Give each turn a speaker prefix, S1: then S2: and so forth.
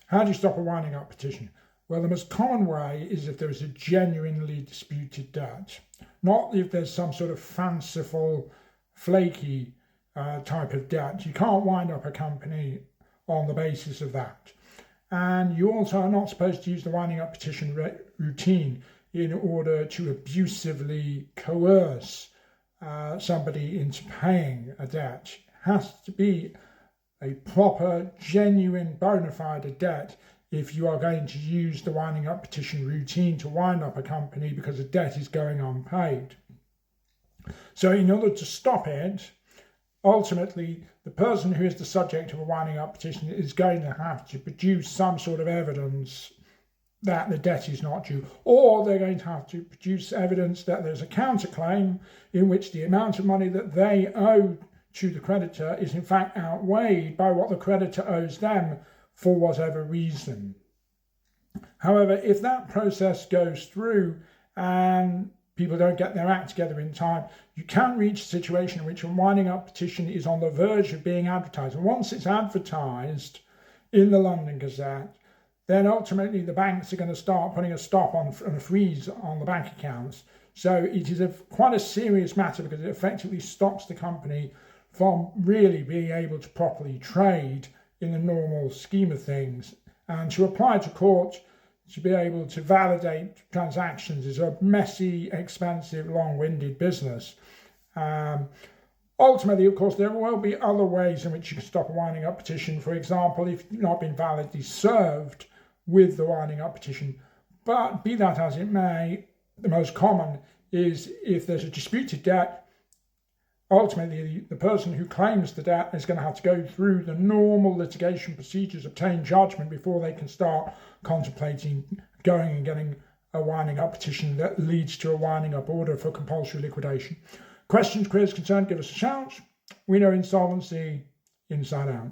S1: How do you stop a winding up petition? Well, the most common way is if there is a genuinely disputed debt, not if there's some sort of fanciful, flaky type of debt. You can't wind up a company on the basis of that. And you also are not supposed to use the winding up petition routine in order to abusively coerce somebody into paying a debt. It has to be a proper, genuine, bona fide debt if you are going to use the winding up petition routine to wind up a company because a debt is going unpaid. So in order to stop it, ultimately, the person who is the subject of a winding up petition is going to have to produce some sort of evidence that the debt is not due, or they're going to have to produce evidence that there's a counterclaim in which the amount of money that they owe to the creditor is in fact outweighed by what the creditor owes them for whatever reason. However, if that process goes through and people don't get their act together in time, you can reach a situation in which a winding up petition is on the verge of being advertised. And once it's advertised in the London Gazette, then ultimately the banks are going to start putting a stop on and a freeze on the bank accounts. So it is quite a serious matter because it effectively stops the company from really being able to properly trade in the normal scheme of things. And to apply to court to be able to validate transactions is a messy, expensive, long-winded business. Ultimately, of course, there will be other ways in which you can stop a winding up petition. For example, if you've not been validly served with the winding up petition. But be that as it may, the most common is if there's a disputed debt, ultimately the person who claims the debt is going to have to go through the normal litigation procedures, obtain judgment before they can start contemplating going and getting a winding up petition that leads to a winding up order for compulsory liquidation. Questions, queries, concerns, give us a shout. We know insolvency inside out.